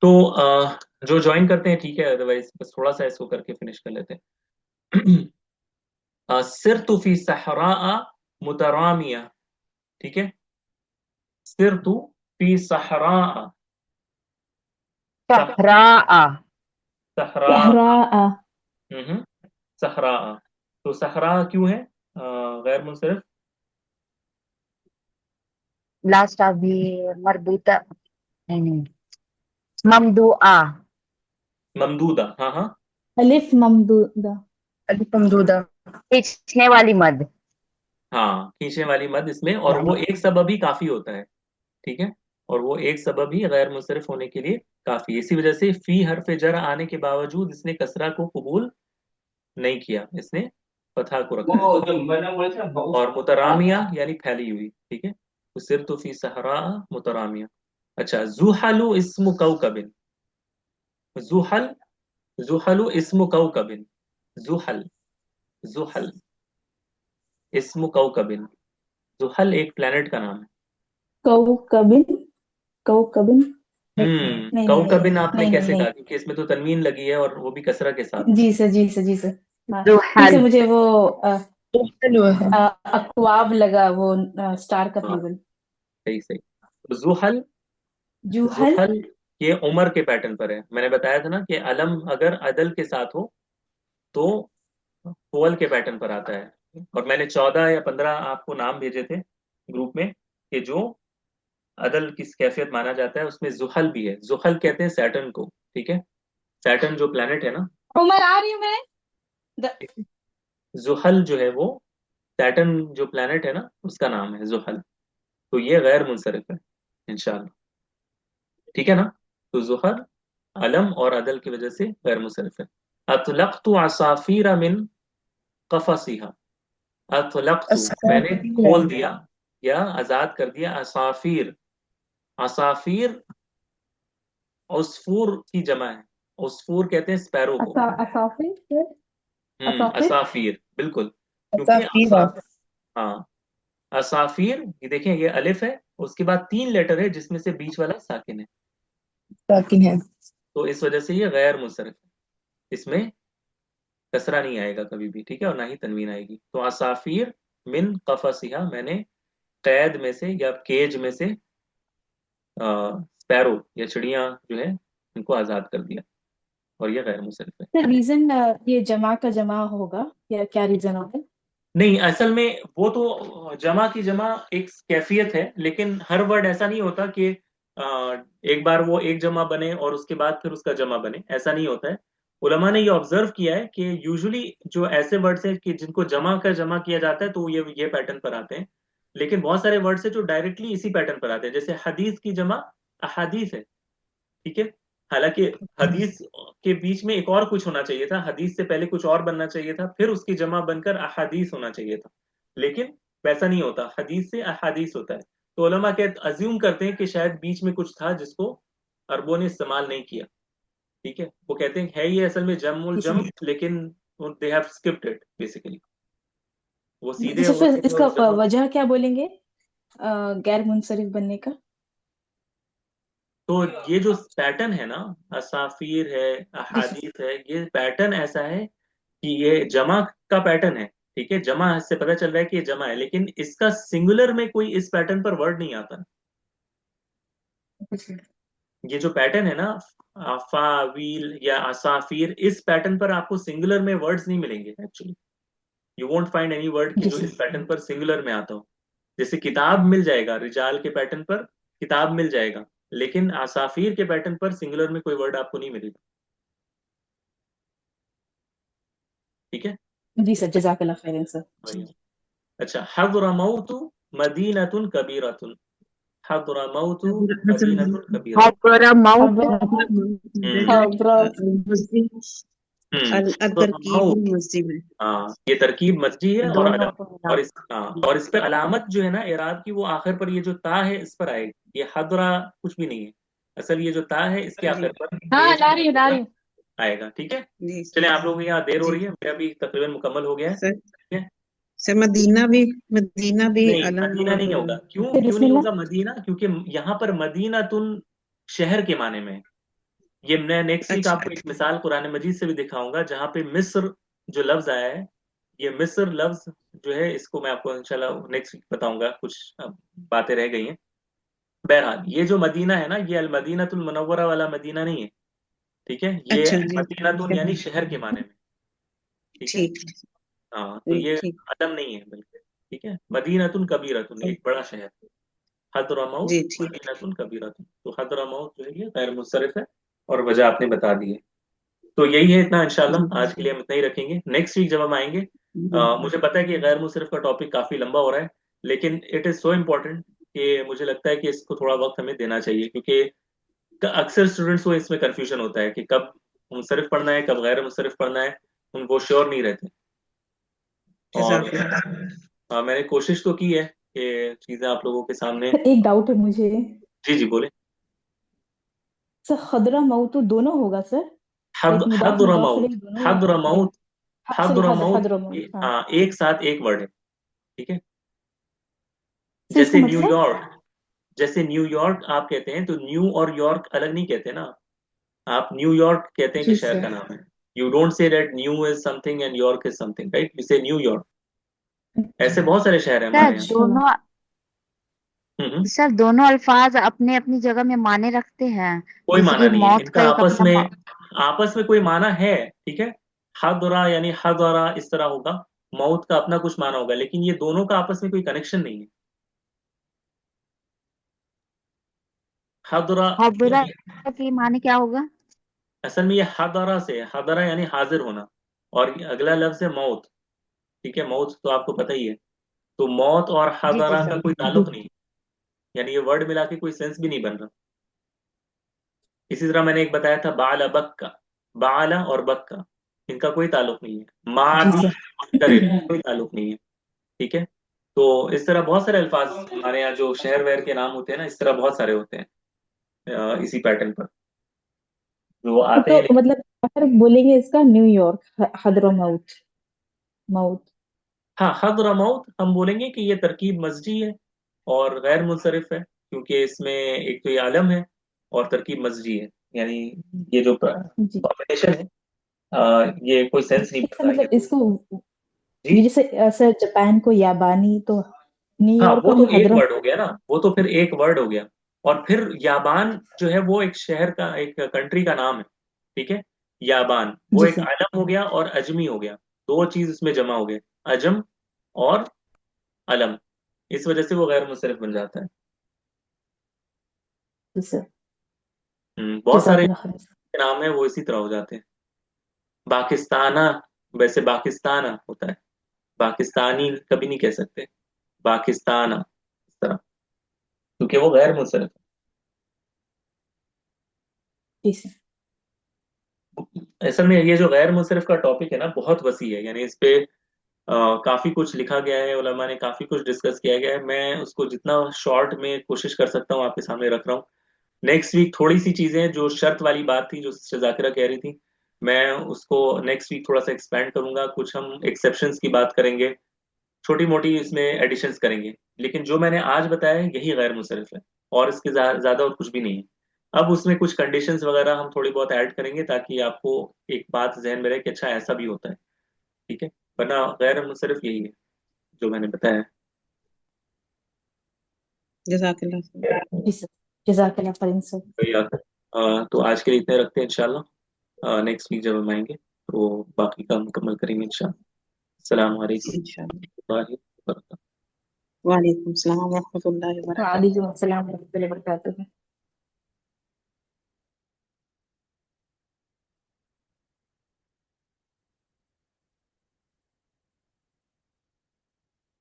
तो जो ज्वाइन करते हैं ठीक है, अदरवाइज बस थोड़ा सा इसको करके फिनिश कर लेते हैं। सिरतु फी सहरा मुतरामिया। ठीक है, सिरतु फी सहरा। सहरा। सहरा। सहरा। हम्म, सहरा। तो सहरा क्यों है गैर मुंसरिफ? लास्ट अभी मरबूता। नहीं नहीं, ममदुआ। ममदूदा, हाँ हाँ। अलिफ ममदूदा। अलिफ ममदूदा, खींचने वाली मद। हाँ, खींचने वाली मद इसमें, और वो एक सबब ही काफी होता है। ठीक है, और वो एक सबब ही गैर मुंसरिफ होने के लिए काफी है। इसी वजह से फी हरफ जर आने के बावजूद इसने कसरा को कबूल नहीं किया, इसने फतहा को रखा है। और मुतरामिया यानी फैली हुई। ठीक है, तो सिर तो फी सहरा मुतरामिया। अच्छा, जुहलु इस्मु कौकबिन। जुहल, जुहलु इस्मु कौकबिन। जुहल, जुहल इस्मु कौकबिन। जुहल एक प्लेनेट का नाम है। कौकबिन। कौकबिन। नहीं नहीं नहीं कौकबिन आपने नहीं नहीं कैसे नहीं। कहा? क्योंकि इसमें तो तनवीन लगी है और वो भी कसरा के साथ। जी सर, जी सर, जी सर। हाँ, ठीक है, जुहल। मुझे वो जुहल है। अकवाब लगा, वो स्टार का हाँ, प्लूरल। सही सही। तो जुहल, जूहल। जुहल ये उमर के पैटर्न पर है। मैंने बताया था ना कि अलम अगर अदल के साथ हो तो फुअल के पैटर्न पर आता है। और मैंने 14 या 15 आपको नाम भेजे थे ग्रुप में कि जो अदल की कैफियत माना जाता है, उसमें जुहल भी है। जुहल कहते हैं सैटर्न को। ठीक है, सैटर्न जो प्लेनेट है ना, उमर आ रही हूँ मैं। द, जुहल जो है वो सैटर्न जो प्लेनेट है ना, उसका नाम है जुहल। तो ये गैर मुनसरिफ है इंशाल्लाह। ठीक है ना? तो जुहल अलम और अदल की वजह से गैर मुनसरिफ है। अतलक्तु असाफीर मिन कफसिहा। अतलक्तु मैंने खोल दिया या आजाद कर दिया असाफीर। असाफीर उस्फूर की जमा है। उस्फूर कहते हैं स्पैरो को। असाफिर फिर। असाफिर। असाफीर बिल्कुल, क्योंकि सफीरा। हाँ, असाफीर ये देखें, ये अलिफ है, उसके बाद 3 लेटर है जिसमें से बीच वाला साकिन है। साकिन है। तो इस वजह से ये गैर मुंसरिफ है। इसमें कसरा नहीं आएगा कभी भी, ठीक है, और ना ही तनवीन आएगी। तो असाफीर मिन कफसिहा, मैंने कैद में से या केज में से स्पैरो या चिड़िया जो है इनको आजाद कर दिया, और ये गैर मुंसरिफ है। सर रीजन, ये जमा का जमा होगा या क्या रीजन होगा? नहीं, असल में वो तो जमा की जमा एक कैफियत है, लेकिन हर वर्ड ऐसा नहीं होता कि एक बार वो एक जमा बने और उसके बाद फिर उसका जमा बने, ऐसा नहीं होता है। उलमा ने ये ऑब्जर्व किया है कि यूजुअली जो ऐसे वर्ड्स हैं कि जिनको जमा का जमा किया जाता है तो ये पैटर्न पर आते हैं। लेकिन बहुत सारे वर्ड्स हैं जो डायरेक्टली इसी पैटर्न पर आते हैं, जैसे हदीस की जमा अहादीस है। ठीक है, हालांकि हदीस के बीच में एक और कुछ होना चाहिए था, हदीस से पहले कुछ और बनना चाहिए था, फिर उसकी जमा बनकर अहादीस होना चाहिए था। लेकिन वैसा नहीं होता, हदीस से अहादीस होता है। तो उलमा के अज्यूम करते हैं कि शायद बीच में कुछ था जिसको अरबों ने इस्तेमाल नहीं किया। ठीक है, वो कहते हैं है ये असल में जमुल जम, लेकिन they have skipped it basically. वो सीधे अच्छा, फिर होते थे इसका और जमा। वजह क्या बोलेंगे गैर मुंसरिफ बनने का? तो ये जो पैटर्न है ना, असाफिर है, जी सर। अहादीस है, ये पैटर्न ऐसा है कि ये जमा का पैटर्न है। ठीक है, जमा से पता चल रहा है कि ये जमा है, लेकिन इसका सिंगुलर में कोई इस पैटर्न पर वर्ड नहीं आता। ये जो पैटर्न है ना, अफावील या असाफिर, इस पैटर्न पर आपको सिंगुलर में वर्ड्स नहीं मिलेंगे actually. You won't find any word कि जी जो सर। इस पैटर्न पर सिंगुलर में आता हो। जैसे किताब मिल जाएगा, रिजाल के पैटर्न पर किताब मिल जाएगा, लेकिन असाफिर के पैटर्न पर सिंगुलर में कोई वर्ड आपको नहीं मिलेगा। ठीक है, जी सर, जजाकल्लाह खैरन सर। वही। अच्छा, हज़रमौत मदीनतुन कबीरतुन। हज़रमौत मदीनतुन कबीरतुन। हबरा अब मौत। हम्म, हाँ ब्रो। तरकीब हज़रमौत। मुस्लिम है। हाँ, ये तरकीब मस्जी है और दोनों अदम। को और मिला। इस, हाँ, और इस पे अलामत जो है ना इराब की, वो आखिर पर ये जो ता है इस पर आएगी। ये हदरा कुछ भी नहीं है, असल ये जो ता है इसके जी आखिर पर हाँ, पेश ला रही हूँ, ला रही हूँ। आएगा। ठीक है, जी चले, आप लोगों की यहाँ देर हो जी। रही है, मेरा भी तकरीबन मुकम्मल हो गया है। सर, ठीक है, सर मदीना भी नहीं अलम मदीना और नहीं होगा। क्यों फिर क्यों नहीं बिस्मिल्लाह। होगा मदीना? क्योंकि यहाँ पर मदीना तुन शहर के माने में है। ये मैं नेक्स्ट वीक अच्छा। आपको एक मिसाल कुरान मजीद से भी दिखाऊंगा जहाँ पे मिस्र जो लफ्ज आया है, ये मिस्र लफ्ज जो है इसको मैं आपको इंशाल्लाह नेक्स्ट वीक बताऊंगा, कुछ बातें रह गई हैं। बहरहाल ये जो मदीना है ना, ये अल मदीनतुल मुनव्वरा वाला मदीना नहीं है, ठीक है, ये अच्छा जी, ठीक मदीनतुन है। यानी शहर के माने में, ठीक है। ठीक हाँ, तो है, ये ठीक। अलम नहीं है बल्कि, ठीक है, मदीनतुन कबीरतुन एक बड़ा शहर, हद्रमौत जी ठीक। मदीनतुन कबीरतुन। तो हद्रमौत जो है ये गैर मुnsरिफ है, और वजह आपने बता दी है। तो यही है, इतना जी इंशाल्लाह आज के लिए हम इतना ही रखेंगे। नेक्स्ट वीक जब हम आएंगे, जी। मुझे पता है कि गैर मुnsरिफ का टॉपिक काफी लंबा हो रहा है, लेकिन इट इज सो इम्पोर्टेंट कि मुझे लगता है कि इसको थोड़ा वक्त हमें देना चाहिए, क्योंकि अक्सर स्टूडेंट्स को इसमें कंफ्यूजन होता है कि कब मुnsरिफ पढ़ना है कब गैर मुnsरिफ पढ़ना है, वो श्योर नहीं रहते। और जज़ाकल्लाह। मैंने कोशिश तो की है कि चीजें आप लोगों के सामने। सर एक डाउट है मुझे। जी जी बोले। सर खदरा मऊ तो दोनों होगा सर? हद लाइक मुदाफ मुदाफ हद्रमौत, इलैह दोनों या हद्रमौत, सॉरी हद्रमौत, हदरमौत, हाँ। हाँ एक साथ एक वर्ड है, ठीक है। सर इसका जैसे मतलब? न्यूयॉर्क, जैसे न्यूयॉर्क आप कहते हैं तो न्यू और यॉर्क अलग नहीं कहते ना, आप न्यूयॉर्क कहते हैं कि जी शहर का सर। नाम है। You don't say that new is something and York is something, right, you से न्यूयॉर्क। ऐसे बहुत सारे शहर हैं सर हमारे यहाँ। अच्छा। दोनों हम्म। सर दोनों अल्फाज अपने अपनी जगह में माने रखते हैं। कोई जैसे माना कि नहीं है मौत इनका का एक आपस अपना में, आपस में कोई माना है, ठीक है। हदरा यानी हदरा इस तरह होगा, मौत का अपना कुछ माना होगा, लेकिन ये दोनों का आपस में कोई कनेक्शन नहीं है। हदरा हबरा यानी, के माने क्या होगा? असल में ये हदरा से, हदरा यानी हाजिर होना, और ये अगला लफ्ज है मौत, ठीक है, मौत तो आपको पता ही है। तो मौत और जी जी हदरा का सर। कोई जी। ताल्लुक नहीं है, यानी ये वर्ड मिला के कोई सेंस भी नहीं बन रहा। इसी तरह मैंने एक बताया था बाला बक्का, बाला और बक्का इनका कोई ताल्लुक नहीं है, जी मादी सर। और करिब कोई ताल्लुक नहीं है, ठीक है। तो इस तरह बहुत सारे अल्फाज हमारे यहाँ जो शहर वहर के नाम होते हैं ना, इस तरह बहुत सारे होते हैं इसी पैटर्न पर जो आते तो हैं। मतलब अगर बोलेंगे इसका न्यूयॉर्क, हदरमौत, मौत। हाँ, हद्रमौत हम बोलेंगे कि ये तरकीब मस्जी है और गैर मुnsरिफ है, क्योंकि इसमें एक तो ये आलम है और तरकीब मस्जी है, यानी ये जो जी। कॉम्बिनेशन है, ये कोई सेंस नहीं इसका बनता ये मतलब कोई। इसको, ये जी। जैसे सर जापान को याबानी, तो हाँ, न्यूयॉर्क वो को तो तो एक हदरम। वर्ड हो गया ना, वो तो फिर एक वर्ड हो गया। और फिर याबान जो है वो एक शहर का, एक कंट्री का नाम है, ठीक है। याबान वो जी एक सर। आलम हो गया और अजमी हो गया, दो चीज उसमें जमा हो गए, अजम और अलम, इस वजह से वो गैर मुnsरिफ बन जाता है। जी सर। बहुत सारे जज़ाकल्लाह खैर। नाम है वो इसी तरह हो जाते हैं। पाकिस्ताना, वैसे पाकिस्ताना होता है, पाकिस्तानी कभी नहीं कह सकते, पाकिस्ताना इस तरह, क्योंकि वो गैर मुnsरिफ जी सर। है। असल में ये जो गैर मुnsरिफ का टॉपिक है ना, बहुत वसी है, यानी इस पे काफी कुछ लिखा गया है, उलमा ने काफी कुछ डिस्कस किया गया है, मैं उसको जितना शॉर्ट में कोशिश कर सकता हूँ आपके सामने रख रहा हूँ। नेक्स्ट वीक थोड़ी सी चीजें जो शर्त वाली बात थी जो जाकिरा कह रही थी, मैं उसको नेक्स्ट वीक थोड़ा सा एक्सपेंड करूंगा, कुछ हम एक्सेप्शंस की बात करेंगे, छोटी मोटी इसमें एडिशंस करेंगे, लेकिन जो मैंने आज बताया है यही गैर मुnsरिफ है, और इसके ज्यादा और कुछ भी नहीं है। अब उसमें कुछ कंडीशंस वगैरह हम थोड़ी बहुत ऐड करेंगे ताकि आपको एक बात जहन में रहे कि अच्छा ऐसा भी होता है, ठीक है। वरना गैर मुnsरिफ यही है जो मैंने बताया जज़ाकल्लाह। जी सर। जज़ाकल्लाह खैर सर। है। तो आज के लिए इतने रखते हैं इंशाल्लाह, नेक्स्ट वीक जब हम आएंगे तो बाकी का मुकम्मल करेंगे इंशाल्लाह। अस्सलाम वालेकुम इंशाअल्लाह। warahmatullahi wabarakatuh। वालेकुम सलाम व रहमतुल्लाहि व बरकातहू। वालेकुम अस्सलाम वरहमतुल्लाहि वबरकातुहू।